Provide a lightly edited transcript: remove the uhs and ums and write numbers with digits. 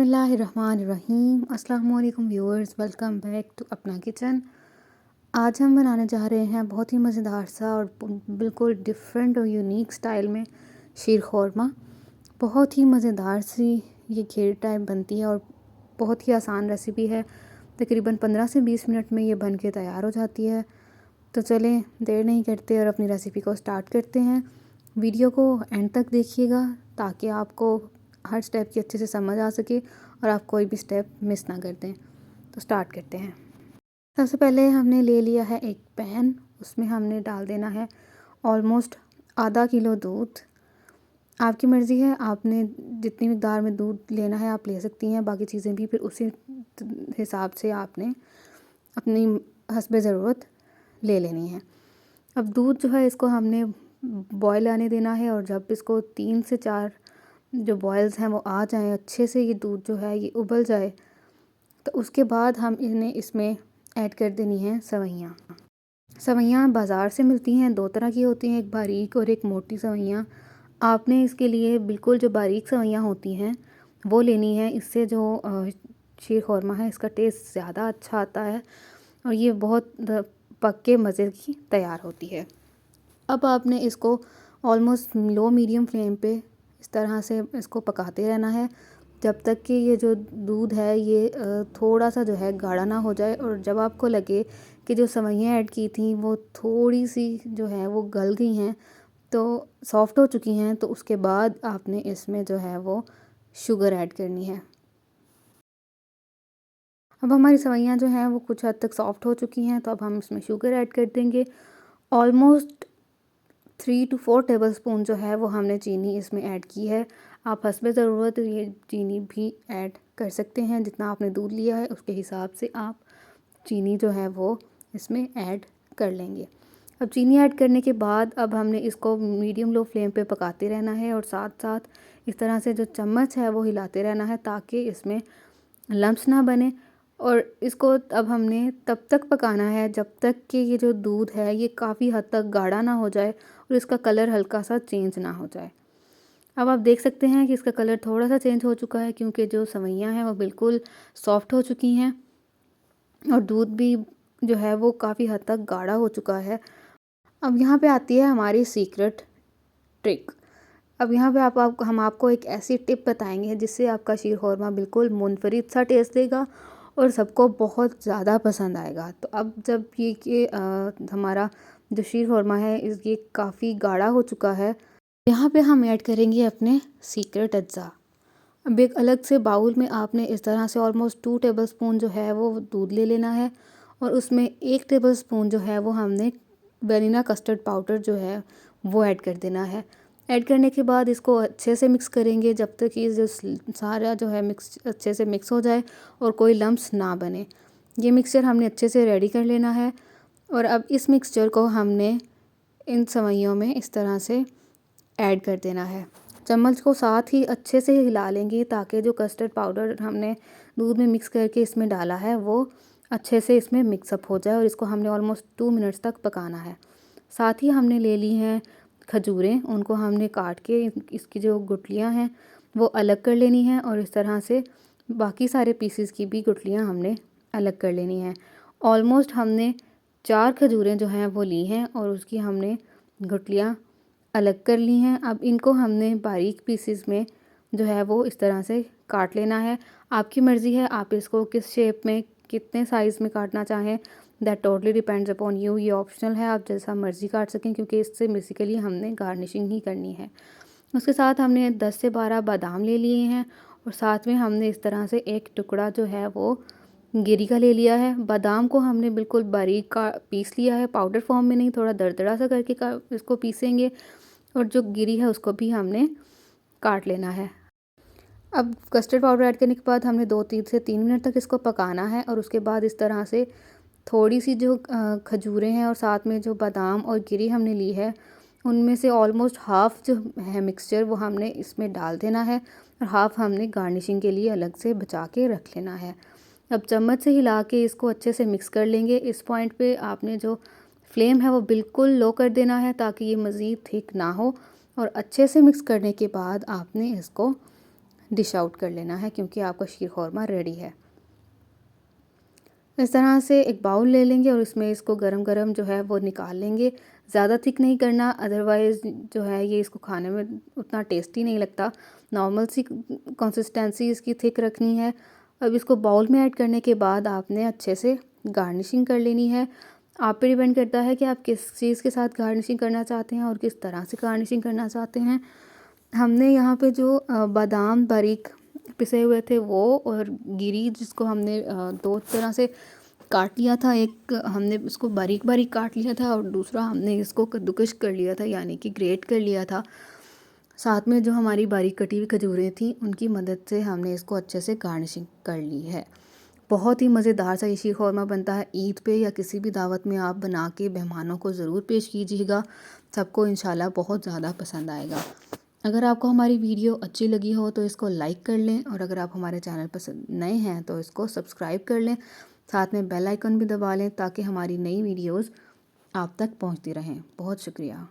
बिस्मिल्लाहिर्रहमानिर्रहीम। अस्सलाम वालेकुम व्यूअर्स, वेलकम बैक टू अपना किचन। आज हम बनाने जा रहे हैं बहुत ही मज़ेदार सा और बिल्कुल डिफरेंट और यूनिक स्टाइल में शीर ख़ौरमा। बहुत ही मज़ेदार सी ये खीर टाइप बनती है और बहुत ही आसान रेसिपी है। तकरीबन 15 से 20 मिनट में ये बन के तैयार हो जाती है। तो चलें देर नहीं करते और अपनी रेसिपी को स्टार्ट करते हैं। वीडियो को एंड तक देखिएगा ताकि आपको हर स्टेप की अच्छे से समझ आ सके और आप कोई भी स्टेप मिस ना कर दें। तो स्टार्ट करते हैं। सबसे पहले हमने ले लिया है एक पैन, उसमें हमने डाल देना है ऑलमोस्ट आधा किलो दूध। आपकी मर्ज़ी है, आपने जितनी मकदार में दूध लेना है आप ले सकती हैं। बाकी चीज़ें भी फिर उसी हिसाब से आपने अपनी हस्बे ज़रूरत ले लेनी है। अब दूध जो है इसको हमने बॉयल आने देना है और जब इसको 3 से 4 जो बॉयल्स हैं वो आ जाएं, अच्छे से ये दूध जो है ये उबल जाए, तो उसके बाद हम इन्हें इसमें ऐड कर देनी है सवैयाँ। सवैयाँ बाज़ार से मिलती हैं, 2 तरह की होती हैं, एक बारीक और एक मोटी सवैयाँ। आपने इसके लिए बिल्कुल जो बारीक सवैयाँ होती हैं वो लेनी है। इससे जो शीर ख़ौरमा है इसका टेस्ट ज़्यादा अच्छा आता है और ये बहुत पक के मज़े की तैयार होती है। अब आपने इसको ऑलमोस्ट लो मीडियम फ्लेम पे इस तरह से इसको पकाते रहना है जब तक कि ये जो दूध है ये थोड़ा सा जो है गाढ़ा ना हो जाए। और जब आपको लगे कि जो सवैयाँ ऐड की थी वो थोड़ी सी जो है वो गल गई हैं, तो सॉफ़्ट हो चुकी हैं, तो उसके बाद आपने इसमें जो है वो शुगर ऐड करनी है। अब हमारी सवैयाँ जो हैं वो कुछ हद तक सॉफ़्ट हो चुकी हैं, तो अब हम इसमें शुगर ऐड कर देंगे। ऑलमोस्ट 3 to 4 टेबलस्पून जो है वो हमने चीनी इसमें ऐड की है। आप हस्बे ज़रूरत ये चीनी भी ऐड कर सकते हैं। जितना आपने दूध लिया है उसके हिसाब से आप चीनी जो है वो इसमें ऐड कर लेंगे। अब चीनी ऐड करने के बाद अब हमने इसको मीडियम लो फ्लेम पे पकाते रहना है और साथ साथ इस तरह से जो चम्मच है वो हिलाते रहना है ताकि इसमें लम्प्स ना बने। और इसको अब हमने तब तक पकाना है जब तक कि ये जो दूध है ये काफ़ी हद तक गाढ़ा ना हो जाए और इसका कलर हल्का सा चेंज ना हो जाए। अब आप देख सकते हैं कि इसका कलर थोड़ा सा चेंज हो चुका है क्योंकि जो सवैयाँ हैं वो बिल्कुल सॉफ़्ट हो चुकी हैं और दूध भी जो है वो काफ़ी हद तक गाढ़ा हो चुका है। अब यहाँ पे आती है हमारी सीक्रेट ट्रिक। अब यहाँ पे हम आपको एक ऐसी टिप बताएंगे जिससे आपका शीर ख़ौरमा बिल्कुल मुनफरिद सा टेस्ट देगा और सबको बहुत ज़्यादा पसंद आएगा। तो अब जब ये हमारा जो शीर ख़ौरमा है ये काफ़ी गाढ़ा हो चुका है, यहाँ पे हम ऐड करेंगे अपने सीक्रेट अज्जा। अब एक अलग से बाउल में आपने इस तरह से ऑलमोस्ट 2 टेबलस्पून जो है वो दूध ले लेना है और उसमें 1 टेबलस्पून जो है वो हमने वनीला कस्टर्ड पाउडर जो है वो ऐड कर देना है। ऐड करने के बाद इसको अच्छे से मिक्स करेंगे जब तक कि जो सारा जो है मिक्स अच्छे से मिक्स हो जाए और कोई लम्प्स ना बने। ये मिक्सचर हमने अच्छे से रेडी कर लेना है और अब इस मिक्सचर को हमने इन सवैयों में इस तरह से ऐड कर देना है। चम्मच को साथ ही अच्छे से हिला लेंगे ताकि जो कस्टर्ड पाउडर हमने दूध में मिक्स करके इसमें डाला है वो अच्छे से इसमें मिक्सअप हो जाए और इसको हमने ऑलमोस्ट 2 मिनट्स तक पकाना है। साथ ही हमने ले ली हैं खजूरें, उनको हमने काट के इसकी जो गुठलियाँ हैं वो अलग कर लेनी हैं और इस तरह से बाकी सारे पीसेस की भी गुठलियाँ हमने अलग कर लेनी हैं। ऑलमोस्ट हमने 4 खजूरें जो हैं वो ली हैं और उसकी हमने गुठलियाँ अलग कर ली हैं। अब इनको हमने बारीक पीसेस में जो है वो इस तरह से काट लेना है। आपकी मर्ज़ी है आप इसको किस शेप में कितने साइज़ में काटना चाहें, that totally depends upon you. ये ऑप्शनल है, आप जैसा मर्ज़ी काट सकें क्योंकि इससे बेसिकली हमने गार्निशिंग ही करनी है। उसके साथ हमने 10 से 12 बादाम ले लिए हैं और साथ में हमने इस तरह से एक टुकड़ा जो है वो गिरी का ले लिया है। बादाम को हमने बिल्कुल बारीक का पीस लिया है, पाउडर फॉर्म में नहीं, थोड़ा दरदरा सा करके इसको पीसेंगे और जो गिरी है उसको भी हमने काट लेना है। अब कस्टर्ड पाउडर ऐड करने के बाद हमने 2 से 3 मिनट तक इसको पकाना है और उसके बाद इस तरह से थोड़ी सी जो खजूरें हैं और साथ में जो बादाम और गिरी हमने ली है उनमें से ऑलमोस्ट हाफ़ जो है मिक्सचर वो हमने इसमें डाल देना है और हाफ़ हमने गार्निशिंग के लिए अलग से बचा के रख लेना है। अब चम्मच से हिला के इसको अच्छे से मिक्स कर लेंगे। इस पॉइंट पे आपने जो फ्लेम है वो बिल्कुल लो कर देना है ताकि ये मज़ीद थिक ना हो और अच्छे से मिक्स करने के बाद आपने इसको डिश आउट कर लेना है, क्योंकि आपका शीर ख़ौरमा रेडी है। इस तरह से एक बाउल ले लेंगे और इसमें इसको गरम गरम जो है वो निकाल लेंगे। ज़्यादा थिक नहीं करना, अदरवाइज़ जो है ये इसको खाने में उतना टेस्टी नहीं लगता। नॉर्मल सी कंसिस्टेंसी इसकी थिक रखनी है। अब इसको बाउल में ऐड करने के बाद आपने अच्छे से गार्निशिंग कर लेनी है। आप पे डिपेंड करता है कि आप किस चीज़ के साथ गार्निशिंग करना चाहते हैं और किस तरह से गार्निशिंग करना चाहते हैं। हमने यहाँ पे जो बादाम बारीक पिसे हुए थे वो, और गिरी जिसको हमने दो तरह से काट लिया था, एक हमने उसको बारीक बारीक काट लिया था और दूसरा हमने इसको कद्दूकश कर लिया था, यानी कि ग्रेट कर लिया था। साथ में जो हमारी बारीक कटी हुई खजूरें थी उनकी मदद से हमने इसको अच्छे से गार्निशिंग कर ली है। बहुत ही मज़ेदार सा ये शीर ख़ौरमा बनता है। ईद पे या किसी भी दावत में आप बना के मेहमानों को ज़रूर पेश कीजिएगा, सबको इंशाल्लाह बहुत ज़्यादा पसंद आएगा। अगर आपको हमारी वीडियो अच्छी लगी हो तो इसको लाइक कर लें, और अगर आप हमारे चैनल पर नए हैं तो इसको सब्सक्राइब कर लें। साथ में बेल आइकन भी दबा लें ताकि हमारी नई वीडियोस आप तक पहुंचती रहें। बहुत शुक्रिया।